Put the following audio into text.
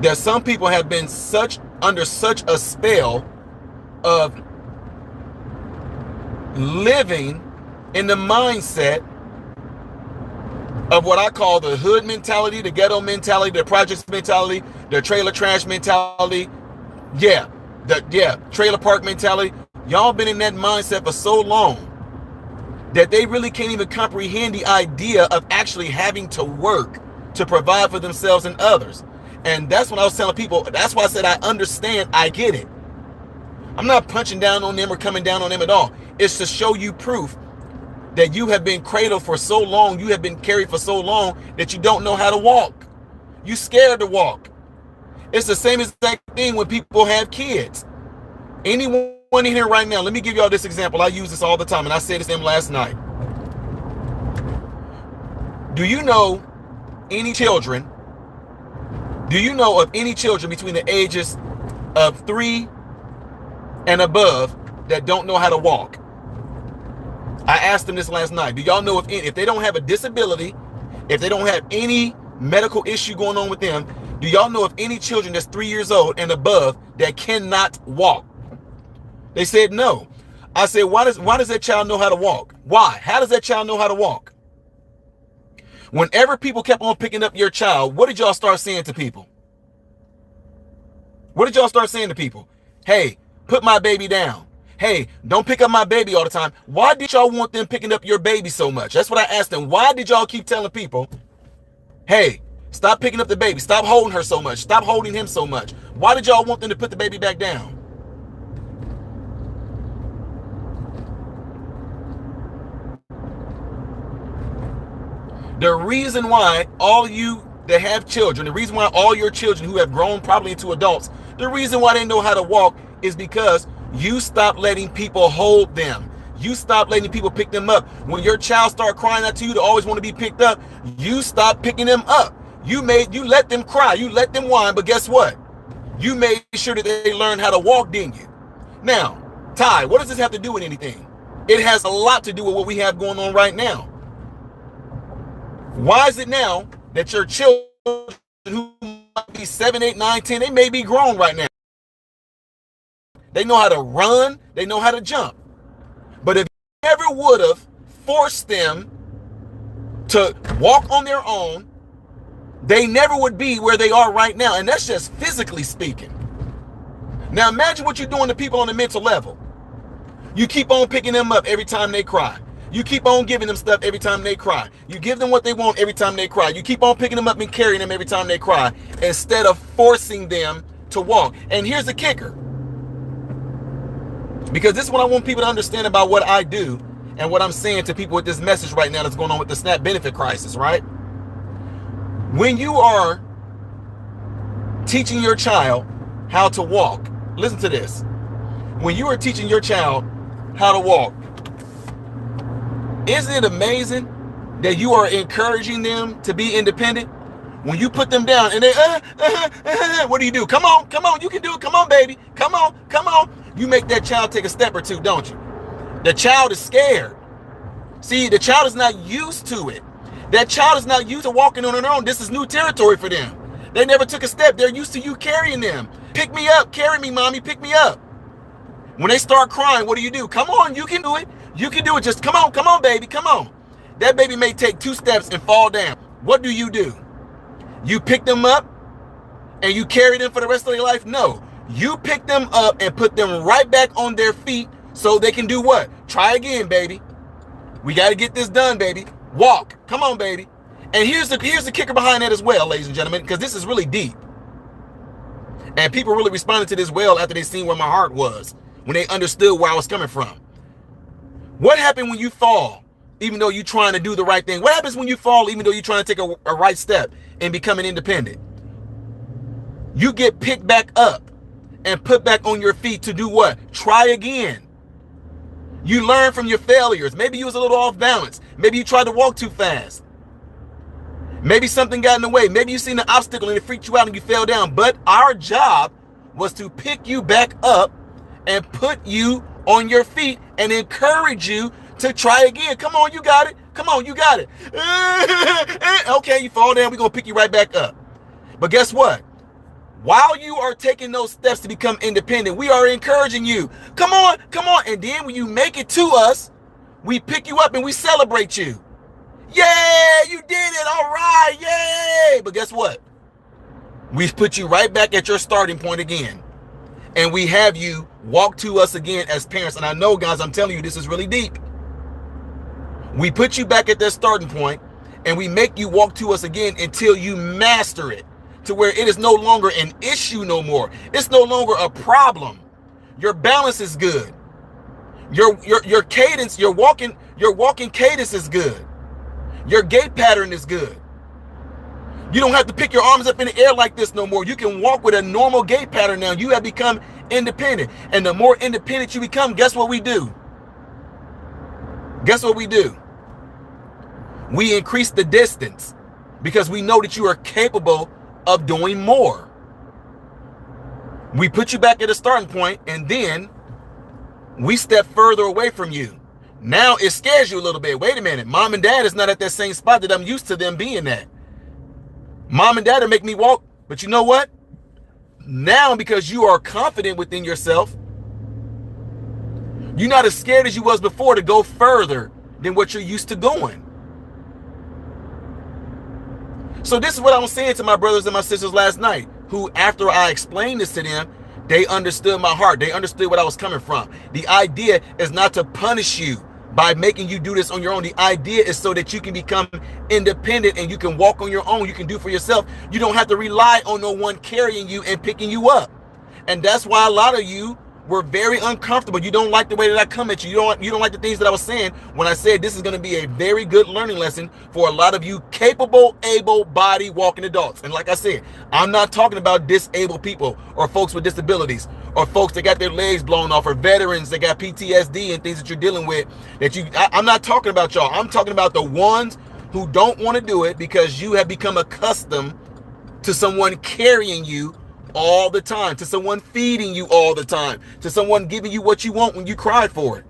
that some people have been under such a spell of living in the mindset of what I call the hood mentality, the ghetto mentality, the projects mentality, the trailer trash mentality. Trailer park mentality. Y'all been in that mindset for so long that they really can't even comprehend the idea of actually having to work to provide for themselves and others. And that's what I was telling people. That's why I said I understand, I get it. I'm not punching down on them or coming down on them at all. It's to show you proof that you have been cradled for so long, you have been carried for so long that you don't know how to walk. You scared to walk. It's the same exact thing when people have kids. Anyone in here right now, let me give y'all this example. I use this all the time, and I said this to him last night. Do you know any children? Do you know of any children between the ages of 3 and above that don't know how to walk? I asked them this last night. Do y'all know if they don't have a disability, if they don't have any medical issue going on with them, do y'all know of any children that's 3 years old and above that cannot walk? They said no. I said, why does that child know how to walk? Why? How does that child know how to walk? Whenever people kept on picking up your child, what did y'all start saying to people? What did y'all start saying to people? Hey, put my baby down. Hey, don't pick up my baby all the time. Why did y'all want them picking up your baby so much? That's what I asked them. Why did y'all keep telling people, hey, stop picking up the baby. Stop holding her so much. Stop holding him so much. Why did y'all want them to put the baby back down? The reason why all you that have children, the reason why all your children who have grown probably into adults, the reason why they know how to walk is because you stop letting people hold them. You stop letting people pick them up. When your child start crying out to you to always want to be picked up, you stop picking them up. You let them cry, you let them whine, but guess what? You made sure that they learn how to walk, didn't you? Now, Ty, what does this have to do with anything? It has a lot to do with what we have going on right now. Why is it now that your children who might be 7, 8, 9, 10, they may be grown right now? They know how to run, they know how to jump. But if you ever would have forced them to walk on their own, they never would be where they are right now. And that's just physically speaking. Now imagine what you're doing to people on the mental level. You keep on picking them up every time they cry. You keep on giving them stuff every time they cry. You give them what they want every time they cry. You keep on picking them up and carrying them every time they cry, instead of forcing them to walk. And here's the kicker. Because this is what I want people to understand about what I do and what I'm saying to people with this message right now that's going on with the SNAP benefit crisis, right? When you are teaching your child how to walk, listen to this. When you are teaching your child how to walk, isn't it amazing that you are encouraging them to be independent? When you put them down and they, what do? Come on, you can do it. Come on, baby. Come on. You make that child take a step or two, don't you? The child is scared. See, the child is not used to it. That child is not used to walking on their own. This is new territory for them. They never took a step. They're used to you carrying them. Pick me up. Carry me, mommy. Pick me up. When they start crying, what do? Come on, you can do it. You can do it. Just come on, baby. Come on. That baby may take 2 steps and fall down. What do? You pick them up and you carry them for the rest of their life? No. You pick them up and put them right back on their feet so they can do what? Try again, baby. We got to get this done, baby. Walk. Come on, baby. And here's the kicker behind that as well, ladies and gentlemen, because this is really deep. And people really responded to this well after they seen where my heart was, when they understood where I was coming from. What happened when you fall, even though you're trying to do the right thing? What happens when you fall, even though you're trying to take a right step and becoming independent? You get picked back up and put back on your feet to do what? Try again. You learn from your failures. Maybe you was a little off balance. Maybe you tried to walk too fast. Maybe something got in the way. Maybe you seen an obstacle and it freaked you out and you fell down. But our job was to pick you back up and put you on your feet and encourage you to try again. Come on, you got it. Come on, you got it. Okay, you fall down. We're going to pick you right back up. But guess what? While you are taking those steps to become independent, we are encouraging you. Come on, come on. And then when you make it to us, we pick you up and we celebrate you. Yay, you did it. All right, yay. But guess what? We put you right back at your starting point again. And we have you walk to us again as parents. And I know, guys, I'm telling you, this is really deep. We put you back at that starting point and we make you walk to us again until you master it, to where it is no longer an issue no more. It's no longer a problem. Your balance is good. Your cadence, your walking cadence is good. Your gait pattern is good. You don't have to pick your arms up in the air like this no more. You can walk with a normal gait pattern now. You have become independent. And the more independent you become, guess what we do? Guess what we do? We increase the distance because we know that you are capable of doing more. We put you back at a starting point and then we step further away from you. Now it scares you a little bit. Wait a minute. Mom and dad is not at that same spot that I'm used to them being at. Mom and dad will make me walk. But you know what? Now, because you are confident within yourself, you're not as scared as you was before to go further than what you're used to going. So this is what I was saying to my brothers and my sisters last night, who after I explained this to them, they understood my heart. They understood what I was coming from. The idea is not to punish you by making you do this on your own. The idea is so that you can become independent and you can walk on your own. You can do for yourself. You don't have to rely on no one carrying you and picking you up. And that's why a lot of you were very uncomfortable. You don't like the way that I come at you. You don't like the things that I was saying when I said this is going to be a very good learning lesson for a lot of you capable, able-bodied walking adults. And like I said, I'm not talking about disabled people or folks with disabilities or folks that got their legs blown off or veterans that got PTSD and things that you're dealing with. I'm not talking about y'all. I'm talking about the ones who don't want to do it because you have become accustomed to someone carrying you all the time, to someone feeding you all the time, to someone giving you what you want when you cry for it.